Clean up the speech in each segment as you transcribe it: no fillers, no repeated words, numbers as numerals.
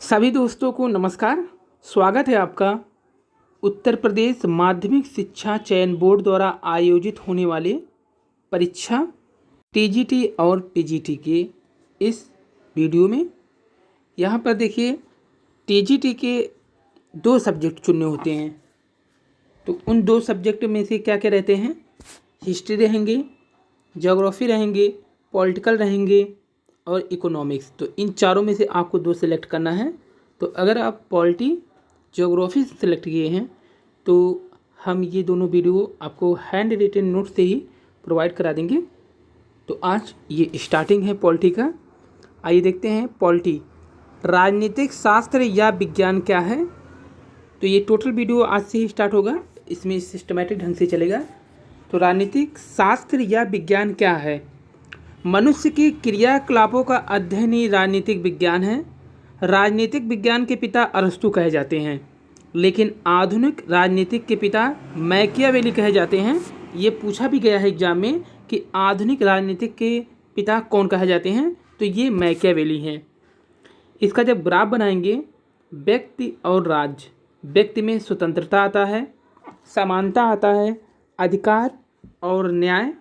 सभी दोस्तों को नमस्कार। स्वागत है आपका उत्तर प्रदेश माध्यमिक शिक्षा चयन बोर्ड द्वारा आयोजित होने वाले परीक्षा टीजीटी और पीजीटी के इस वीडियो में। यहाँ पर देखिए, टीजीटी के 2 सब्जेक्ट चुनने होते हैं। तो उन 2 सब्जेक्ट में से क्या क्या रहते हैं? हिस्ट्री रहेंगे, ज्योग्राफी रहेंगे, पॉलिटिकल रहेंगे और इकोनॉमिक्स। तो इन चारों में से आपको 2 सेलेक्ट करना है। तो अगर आप पॉलिटी ज्योग्राफी सेलेक्ट किए हैं तो हम ये दोनों वीडियो आपको हैंड रिटन नोट से ही प्रोवाइड करा देंगे। तो आज ये स्टार्टिंग है पॉलिटी का। आइए देखते हैं पॉलिटी, राजनीतिक शास्त्र या विज्ञान क्या है। तो ये टोटल वीडियो आज से ही स्टार्ट होगा, इसमें सिस्टमेटिक ढंग से चलेगा। तो राजनीतिक शास्त्र या विज्ञान क्या है? मनुष्य के क्रियाकलापों का अध्ययन ही राजनीतिक विज्ञान है। राजनीतिक विज्ञान के पिता अरस्तु कहे जाते हैं, लेकिन आधुनिक राजनीतिक के पिता मैकियावेली कहे जाते हैं। ये पूछा भी गया है एग्जाम में कि आधुनिक राजनीतिक के पिता कौन कहे जाते हैं, तो ये मैकियावेली हैं। इसका जब ग्राफ बनाएंगे, व्यक्ति और राज्य, व्यक्ति में स्वतंत्रता आता है, समानता आता है, अधिकार और न्याय,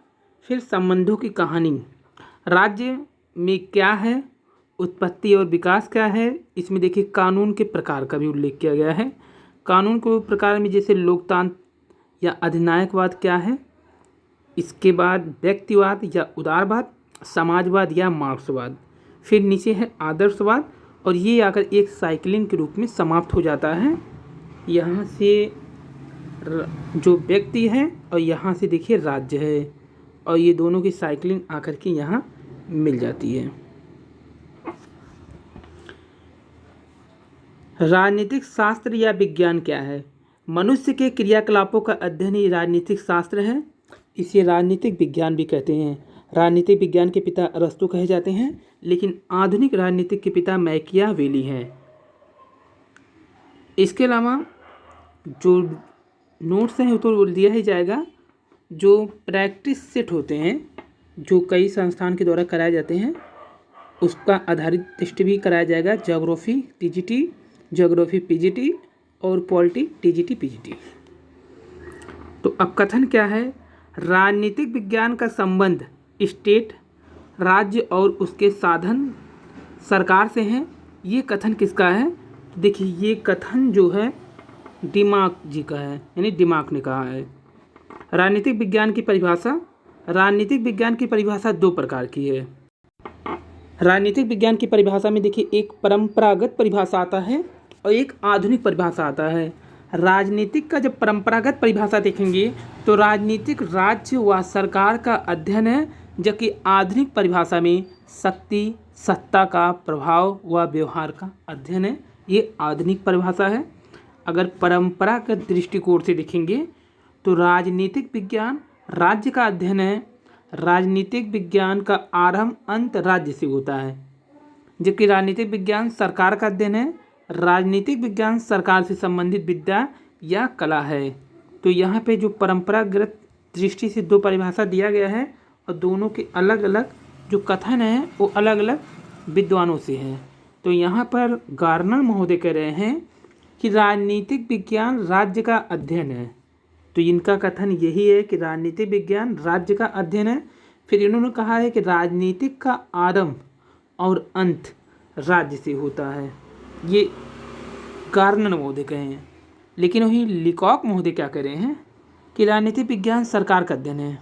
फिर संबंधों की कहानी। राज्य में क्या है, उत्पत्ति और विकास क्या है। इसमें देखिए कानून के प्रकार का भी उल्लेख किया गया है। कानून के प्रकार में जैसे लोकतंत्र या अधिनायकवाद क्या है। इसके बाद व्यक्तिवाद या उदारवाद, समाजवाद या मार्क्सवाद, फिर नीचे है आदर्शवाद, और ये आकर एक साइकिलिंग के रूप में समाप्त हो जाता है। यहाँ से जो व्यक्ति है और यहाँ से देखिए राज्य है, और ये दोनों की साइकिलिंग आकर के यहाँ मिल जाती है। राजनीतिक शास्त्र या विज्ञान क्या है? मनुष्य के क्रियाकलापों का अध्ययन ही राजनीतिक शास्त्र है। इसे राजनीतिक विज्ञान भी कहते हैं। राजनीतिक विज्ञान के पिता अरस्तु कहे जाते हैं, लेकिन आधुनिक राजनीतिक के पिता मैकियावेली हैं। इसके अलावा जो नोट्स हैं वो तो दिया ही जाएगा। जो प्रैक्टिस सेट होते हैं, जो कई संस्थान के द्वारा कराए जाते हैं, उसका आधारित टेस्ट भी कराया जाएगा। ज्योग्राफी टीजीटी, ज्योग्राफी पीजीटी और पॉलिटी टीजीटी पीजीटी। तो अब कथन क्या है? राजनीतिक विज्ञान का संबंध स्टेट, राज्य और उसके साधन सरकार से हैं। ये कथन किसका है? देखिए, ये कथन जो है दिमाग जी का है, यानी दिमाग ने कहा है। राजनीतिक विज्ञान की परिभाषा, राजनीतिक विज्ञान की परिभाषा 2 प्रकार की है। राजनीतिक विज्ञान की परिभाषा में देखिए एक परंपरागत परिभाषा आता है और एक आधुनिक परिभाषा आता है। राजनीतिक का जब परंपरागत परिभाषा देखेंगे तो राजनीतिक राज्य व सरकार का अध्ययन है, जबकि आधुनिक परिभाषा में शक्ति, सत्ता का प्रभाव व व्यवहार का अध्ययन है। ये आधुनिक परिभाषा है। अगर परंपरागत दृष्टिकोण से देखेंगे तो राजनीतिक विज्ञान राज्य का अध्ययन है। राजनीतिक विज्ञान का आरंभ अंत राज्य से होता है, जबकि राजनीतिक विज्ञान सरकार का अध्ययन है। राजनीतिक विज्ञान सरकार से संबंधित विद्या या कला है। तो यहाँ पे जो परंपरागत दृष्टि से 2 परिभाषा दिया गया है, और दोनों के अलग अलग जो कथन है वो अलग अलग विद्वानों से हैं। तो यहाँ पर गार्नर महोदय कह रहे हैं कि राजनीतिक विज्ञान राज्य का अध्ययन है। तो इनका कथन यही है कि राजनीतिक विज्ञान राज्य का अध्ययन है। फिर इन्होंने कहा है कि राजनीतिक का आरंभ और अंत राज्य से होता है। ये गार्नर महोदय कहे हैं। लेकिन वहीं लीकॉक महोदय क्या कह रहे हैं कि राजनीतिक विज्ञान सरकार का अध्ययन है।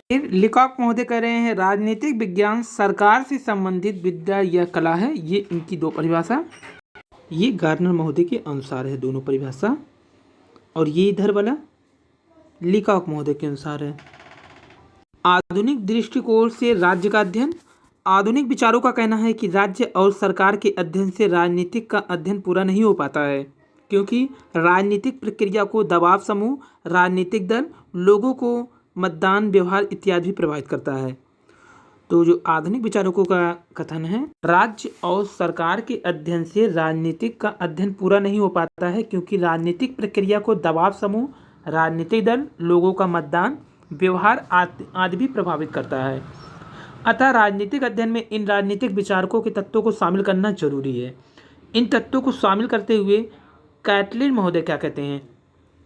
फिर लीकॉक महोदय कह रहे हैं राजनीतिक विज्ञान सरकार से संबंधित विद्या या कला है। ये इनकी 2 परिभाषा, ये गार्नर महोदय के अनुसार है दोनों परिभाषा, और ये इधर वाला लीकॉक महोदय के अनुसार है। आधुनिक दृष्टिकोण से राज्य का अध्ययन, आधुनिक विचारों का कहना है कि राज्य और सरकार के अध्ययन से राजनीतिक का अध्ययन पूरा नहीं हो पाता है, क्योंकि राजनीतिक प्रक्रिया को दबाव समूह, राजनीतिक दल, लोगों को मतदान, व्यवहार इत्यादि भी प्रभावित करता है। तो जो आधुनिक विचारकों का कथन है, राज्य और सरकार के अध्ययन से राजनीतिक का अध्ययन पूरा नहीं हो पाता है, क्योंकि राजनीतिक प्रक्रिया को दबाव समूह, राजनीतिक दल, लोगों का मतदान, व्यवहार आदि भी प्रभावित करता है। अतः राजनीतिक अध्ययन में इन राजनीतिक विचारकों के तत्वों को शामिल करना जरूरी है। इन तत्वों को शामिल करते हुए कैटलिन महोदय क्या कहते हैं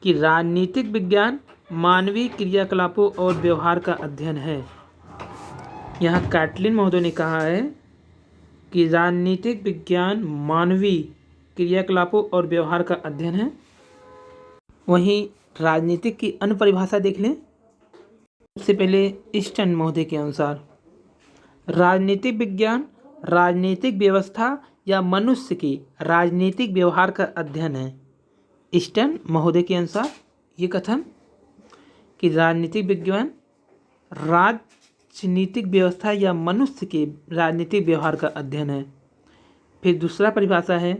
कि राजनीतिक विज्ञान मानवीय क्रियाकलापों और व्यवहार का अध्ययन है। यहाँ कैटलिन महोदय ने कहा है कि राजनीतिक विज्ञान मानवीय क्रियाकलापों और व्यवहार का अध्ययन है। वहीं राजनीतिक की अन्य परिभाषा देख लें। सबसे पहले ईस्टर्न महोदय के अनुसार राजनीतिक विज्ञान राजनीतिक व्यवस्था या मनुष्य के राजनीतिक व्यवहार का अध्ययन है। ईस्टर्न महोदय के अनुसार ये कथन कि राजनीतिक विज्ञान राजनीतिक व्यवस्था या मनुष्य के राजनीतिक व्यवहार का अध्ययन है। फिर दूसरा परिभाषा है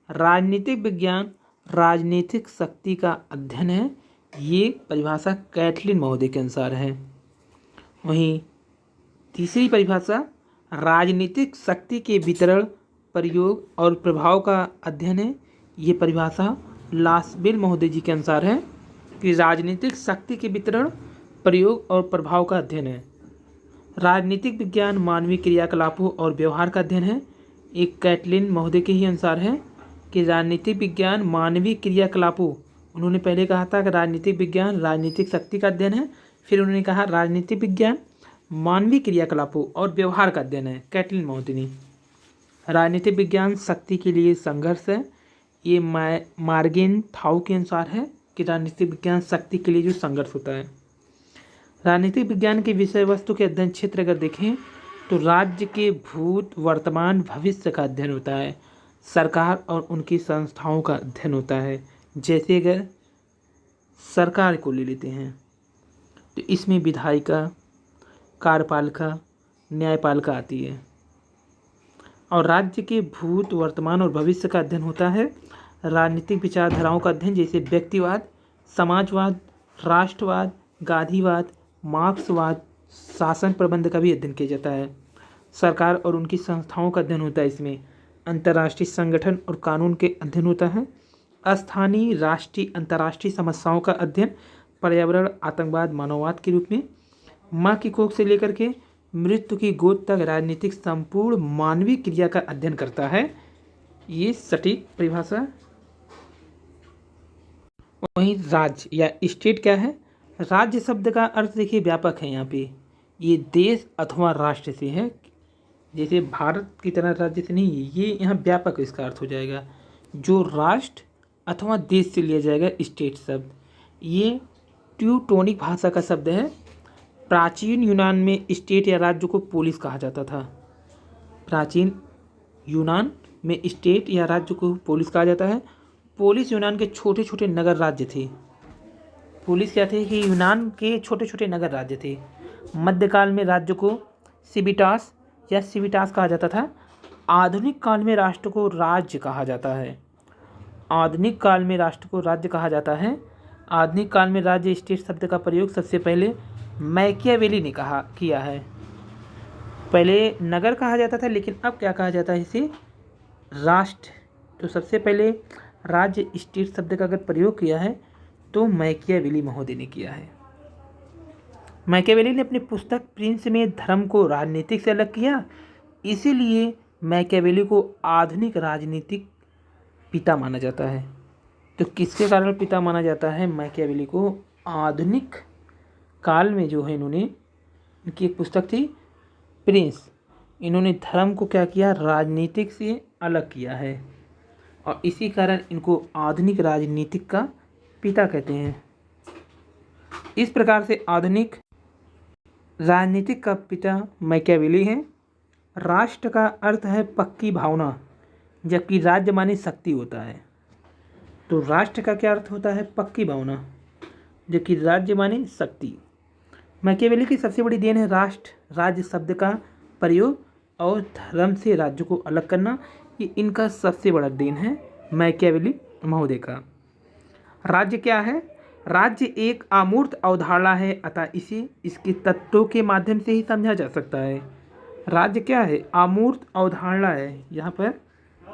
राजनीतिक विज्ञान राजनीतिक शक्ति का अध्ययन है। ये परिभाषा कैटलिन महोदय के अनुसार है। वहीं तीसरी परिभाषा राजनीतिक शक्ति के वितरण प्रयोग और प्रभाव का अध्ययन है। ये परिभाषा लासबेल महोदय जी के अनुसार है कि राजनीतिक शक्ति के वितरण प्रयोग और प्रभाव का अध्ययन है। राजनीतिक विज्ञान मानवीय क्रियाकलापों और व्यवहार का अध्ययन है। एक कैटलिन महोदय के ही अनुसार है कि राजनीतिक विज्ञान मानवीय क्रियाकलापों, उन्होंने पहले कहा था कि राजनीतिक विज्ञान राजनीतिक शक्ति का अध्ययन है, फिर उन्होंने कहा राजनीतिक विज्ञान मानवीय क्रियाकलापों और व्यवहार का अध्ययन है। कैटलिन महोदय ने राजनीतिक विज्ञान शक्ति के लिए संघर्ष है। ये मार्गेन थाउ के अनुसार है कि राजनीतिक विज्ञान शक्ति के लिए जो संघर्ष होता है। राजनीतिक विज्ञान के विषय वस्तु के अध्ययन क्षेत्र अगर देखें तो राज्य के भूत वर्तमान भविष्य का अध्ययन होता है। सरकार और उनकी संस्थाओं का अध्ययन होता है। जैसे अगर सरकार को ले लेते हैं तो इसमें विधायिका, कार्यपालिका, न्यायपालिका आती है। और राज्य के भूत वर्तमान और भविष्य का अध्ययन होता है। राजनीतिक विचारधाराओं का अध्ययन जैसे व्यक्तिवाद, समाजवाद, राष्ट्रवाद, गांधीवाद, मार्क्सवाद, शासन प्रबंध का भी अध्ययन किया जाता है। सरकार और उनकी संस्थाओं का अध्ययन होता है। इसमें अंतर्राष्ट्रीय संगठन और कानून के अध्ययन होता है। स्थानीय, राष्ट्रीय, अंतर्राष्ट्रीय समस्याओं का अध्ययन पर्यावरण, आतंकवाद, मानववाद के रूप में माँ की कोख से लेकर के मृत्यु की गोद तक राजनीतिक संपूर्ण मानवीय क्रिया का अध्ययन करता है। ये सटीक परिभाषा। वहीं राज्य या स्टेट क्या है? राज्य शब्द का अर्थ देखिए व्यापक है। यहाँ पे ये देश अथवा राष्ट्र से है। जैसे भारत की तरह राज्य से नहीं, ये यहाँ व्यापक इसका अर्थ हो जाएगा। जो राष्ट्र अथवा देश से लिया जाएगा स्टेट शब्द। ये ट्यूटोनिक भाषा का शब्द है। प्राचीन यूनान में स्टेट या राज्य को पोलिस कहा जाता था। प्राचीन यूनान में स्टेट या राज्य को पोलिस कहा जाता है। पोलिस यूनान के छोटे छोटे नगर राज्य थे। पोलिस क्या थे कि यूनान के छोटे छोटे नगर राज्य थे। मध्यकाल में राज्य को सिविटास या सिविटास कहा जाता था। आधुनिक काल में राष्ट्र को राज्य कहा जाता है। आधुनिक काल में राष्ट्र को राज्य कहा जाता है। आधुनिक काल में राज्य स्टेट शब्द का प्रयोग सबसे पहले मैकियावेली ने किया है। पहले नगर कहा जाता था, लेकिन अब क्या कहा जाता है इसे? राष्ट्र। तो सबसे पहले राज्य स्टेट शब्द का अगर प्रयोग किया है तो मैकियावेली महोदय ने किया है। मैकियावेली ने अपनी पुस्तक प्रिंस में धर्म को राजनीतिक से अलग किया, इसीलिए मैकियावेली को आधुनिक राजनीतिक पिता माना जाता है। तो किसके कारण पिता माना जाता है मैकियावेली को? आधुनिक काल में जो है इन्होंने, इनकी एक पुस्तक थी प्रिंस, इन्होंने धर्म को क्या किया? राजनीतिक से अलग किया है, और इसी कारण इनको आधुनिक राजनीतिक का पिता कहते हैं। इस प्रकार से आधुनिक राजनीतिक का पिता मैकियावेली है। राष्ट्र का अर्थ है पक्की भावना, जबकि राज्य माने शक्ति होता है। तो राष्ट्र का क्या अर्थ होता है? पक्की भावना, जबकि राज्य माने शक्ति। मैकियावेली की सबसे बड़ी देन है राष्ट्र राज्य शब्द का प्रयोग और धर्म से राज्य को अलग करना। ये इनका सबसे बड़ा देन है मैकियावेली महोदय का। राज्य क्या है? राज्य एक अमूर्त अवधारणा है, अतः इसे इसके तत्वों के माध्यम से ही समझा जा सकता है। राज्य क्या है? अमूर्त अवधारणा है। यहाँ पर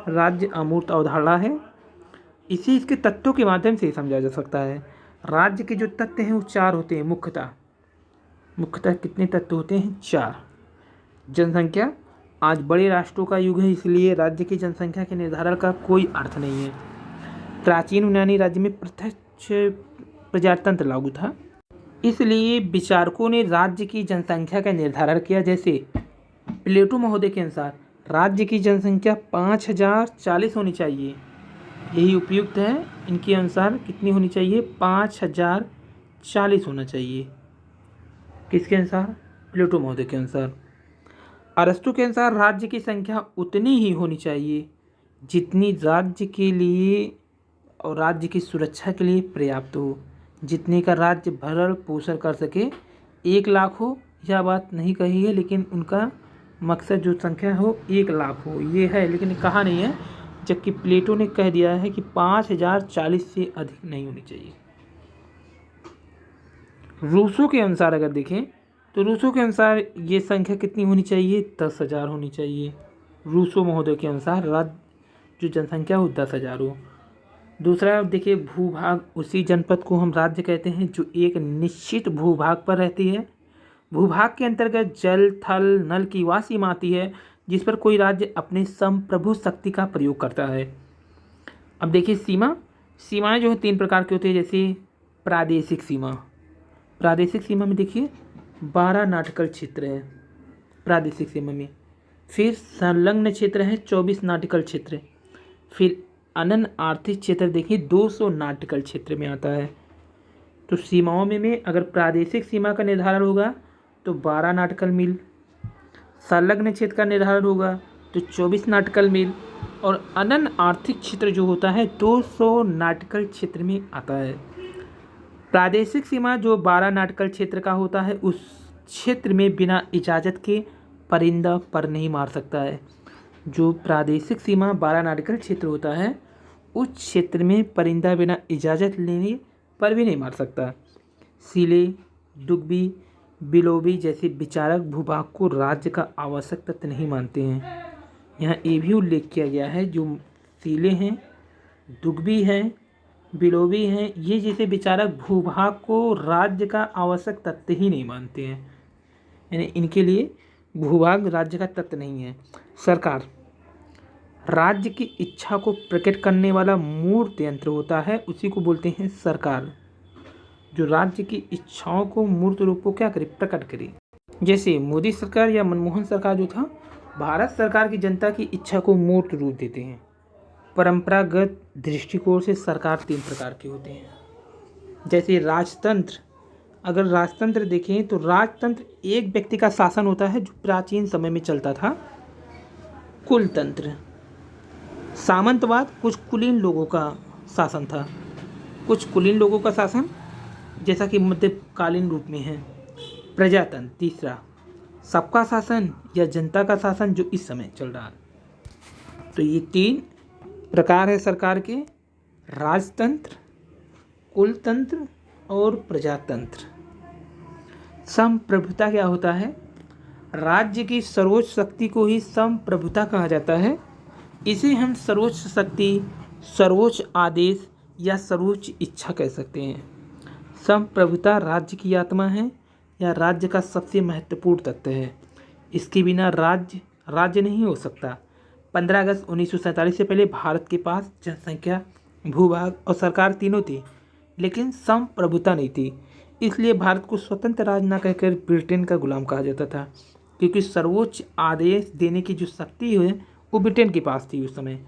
राज्य अमूर्त अवधारणा है, इसे इसके तत्वों के माध्यम से ही समझा जा सकता है। राज्य के जो तत्व हैं वो चार होते हैं मुख्यतः। मुख्यतः कितने तत्व होते हैं? चार। जनसंख्या। आज बड़े राष्ट्रों का युग है, इसलिए राज्य की जनसंख्या के निर्धारण का कोई अर्थ नहीं है। प्राचीन यूनानी राज्य में प्रत्यक्ष प्रजातंत्र लागू था, इसलिए विचारकों ने राज्य की जनसंख्या का निर्धारण किया। जैसे प्लेटो महोदय के अनुसार राज्य की जनसंख्या 5040 होनी चाहिए, यही उपयुक्त है। इनके अनुसार कितनी होनी चाहिए? 5040 होना चाहिए। किसके अनुसार? प्लेटो महोदय के अनुसार। अरस्तु के अनुसार राज्य की संख्या उतनी ही होनी चाहिए जितनी राज्य के लिए और राज्य की सुरक्षा के लिए पर्याप्त हो, जितने का राज्य भरण पोषण कर सके। 1,00,000 हो, यह बात नहीं कही है, लेकिन उनका मकसद जो संख्या हो 1,00,000 हो, ये है, लेकिन कहा नहीं है। जबकि प्लेटो ने कह दिया है कि 5040 से अधिक नहीं होनी चाहिए। रूसो के अनुसार अगर देखें तो रूसो के अनुसार ये संख्या कितनी होनी चाहिए? 10,000 होनी चाहिए। रूसो महोदय के अनुसार राज्य जो जनसंख्या हो 10,000 हो। दूसरा देखिए, भूभाग, उसी जनपद को हम राज्य कहते हैं जो एक निश्चित भूभाग पर रहती है। भूभाग के अंतर्गत जल, थल, नल की वह सीमा आती है जिस पर कोई राज्य अपने संप्रभु शक्ति का प्रयोग करता है। अब देखिए सीमाएं जो है 3 प्रकार की होती है। जैसे प्रादेशिक सीमा, प्रादेशिक सीमा में देखिए 12 नाटिकल क्षेत्र है प्रादेशिक सीमा में। फिर संलग्न क्षेत्र है 24 नाटिकल क्षेत्र। फिर अनन्य आर्थिक क्षेत्र देखिए 200 नाटिकल क्षेत्र में आता है। तो सीमाओं में अगर प्रादेशिक सीमा का निर्धारण होगा तो 12 नाटिकल मील, संलग्न क्षेत्र का निर्धारण होगा तो 24 नाटिकल मील, और अनन्य आर्थिक क्षेत्र जो होता है 200 नाटिकल क्षेत्र में आता है। प्रादेशिक सीमा जो 12 नाटिकल क्षेत्र का होता है, उस क्षेत्र में बिना इजाज़त के परिंदा पर नहीं मार सकता है। जो प्रादेशिक सीमा 12 नाटिकल क्षेत्र होता है, उस क्षेत्र में परिंदा बिना इजाज़त लेने पर भी नहीं मार सकता। सीले, दुग्बी, बिलोबी जैसे विचारक भूभाग को राज्य का आवश्यक तत्व नहीं मानते हैं। यहाँ ये भी उल्लेख किया गया है, जो सीले हैं, दुग्बी हैं, बिलोबी हैं, ये जैसे विचारक भूभाग को राज्य का आवश्यक तत्व ही नहीं मानते हैं, यानी इनके लिए भूभाग राज्य का तत्व नहीं है। सरकार राज्य की इच्छा को प्रकट करने वाला मूर्त यंत्र होता है, उसी को बोलते हैं सरकार। जो राज्य की इच्छाओं को मूर्त रूप को क्या करे? प्रकट करे। जैसे मोदी सरकार या मनमोहन सरकार जो था, भारत सरकार की जनता की इच्छा को मूर्त रूप देते हैं। परंपरागत दृष्टिकोण से सरकार 3 प्रकार के होते हैं। जैसे राजतंत्र, अगर राजतंत्र देखें तो राजतंत्र एक व्यक्ति का शासन होता है जो प्राचीन समय में चलता था। कुलतंत्र, सामंतवाद कुछ कुलीन लोगों का शासन था, कुछ कुलीन लोगों का शासन जैसा कि मध्यकालीन रूप में है। प्रजातंत्र, तीसरा सबका शासन या जनता का शासन जो इस समय चल रहा है। तो ये 3 प्रकार है सरकार के, राजतंत्र, कुलतंत्र और प्रजातंत्र। संप्रभुता क्या होता है? राज्य की सर्वोच्च शक्ति को ही संप्रभुता कहा जाता है। इसे हम सर्वोच्च शक्ति, सर्वोच्च आदेश या सर्वोच्च इच्छा कह सकते हैं। संप्रभुता राज्य की आत्मा है या राज्य का सबसे महत्वपूर्ण तत्व है। इसके बिना राज्य नहीं हो सकता। 15 अगस्त 1947 से पहले भारत के पास जनसंख्या, भूभाग और सरकार तीनों थी, लेकिन संप्रभुता नहीं थी। इसलिए भारत को स्वतंत्र राज्य न कहकर ब्रिटेन का गुलाम कहा जाता था, क्योंकि सर्वोच्च आदेश देने की जो शक्ति है वो ब्रिटेन के पास थी उस समय।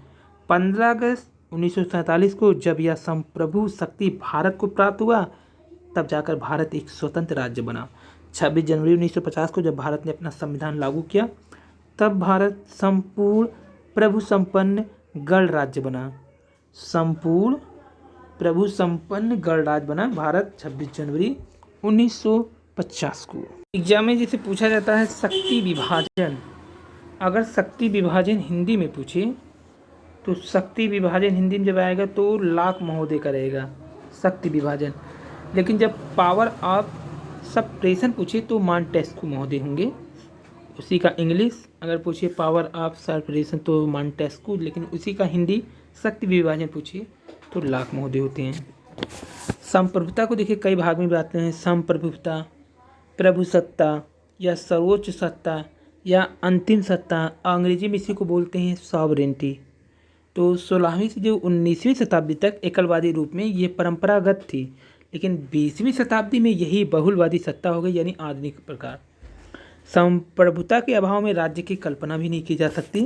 15 अगस्त 1947 को जब यह संप्रभु शक्ति भारत को प्राप्त हुआ, तब जाकर भारत एक स्वतंत्र राज्य बना। 26 जनवरी 1950 को जब भारत ने अपना संविधान लागू किया, तब भारत संपूर्ण प्रभु संपन्न गणराज्य बना। संपूर्ण प्रभु संपन्न गणराज्य बना भारत 26 जनवरी 1950 को। एग्जाम में जिसे पूछा जाता है शक्ति विभाजन, अगर शक्ति विभाजन हिंदी में पूछे तो शक्ति विभाजन हिंदी में जब आएगा तो लाख महोदय का रहेगा शक्ति विभाजन। लेकिन जब पावर ऑफ सप्रेशन पूछे तो मॉन्टेस्क्यू महोदय होंगे। उसी का इंग्लिश अगर पूछिए पावर ऑफ सप्रेशन तो मॉन्टेस्क्यू, लेकिन उसी का हिंदी शक्ति विभाजन पूछिए तो लाख महोदय होते हैं। संप्रभुता को देखिए कई भाग में बांटते हैं। संप्रभुता, प्रभुसत्ता या सर्वोच्च सत्ता या अंतिम सत्ता, अंग्रेजी में इसी को बोलते हैं सॉवरेंटी। तो 16वीं से जो 19वीं शताब्दी तक एकलवादी रूप में ये परंपरागत थी, लेकिन 20वीं शताब्दी में यही बहुलवादी सत्ता हो गई, यानी आधुनिक प्रकार। संप्रभुता के अभाव में राज्य की कल्पना भी नहीं की जा सकती।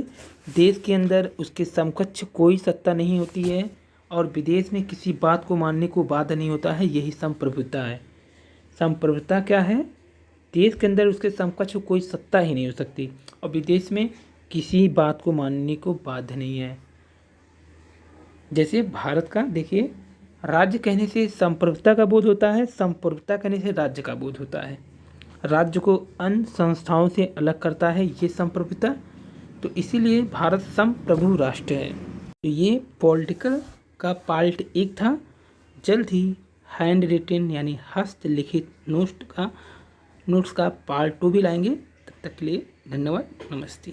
देश के अंदर उसके समकक्ष कोई सत्ता नहीं होती है और विदेश में किसी बात को मानने को बाध्य नहीं होता है, यही संप्रभुता है। संप्रभुता क्या है? देश के अंदर उसके समकक्ष कोई सत्ता ही नहीं हो सकती और विदेश में किसी बात को मानने को बाध्य नहीं है। जैसे भारत का देखिए, राज्य कहने से संप्रभुता का बोध होता है, संप्रभुता कहने से राज्य का बोध होता है। राज्य को अन्य संस्थाओं से अलग करता है ये संप्रभुता, तो इसीलिए भारत संप्रभु राष्ट्र है। तो ये पॉलिटिकल का पार्ट 1 था। जल्द ही हैंड रिटन यानी हस्तलिखित नोट्स का पार्ट 2 भी लाएंगे। तब तक के लिए धन्यवाद, नमस्ते।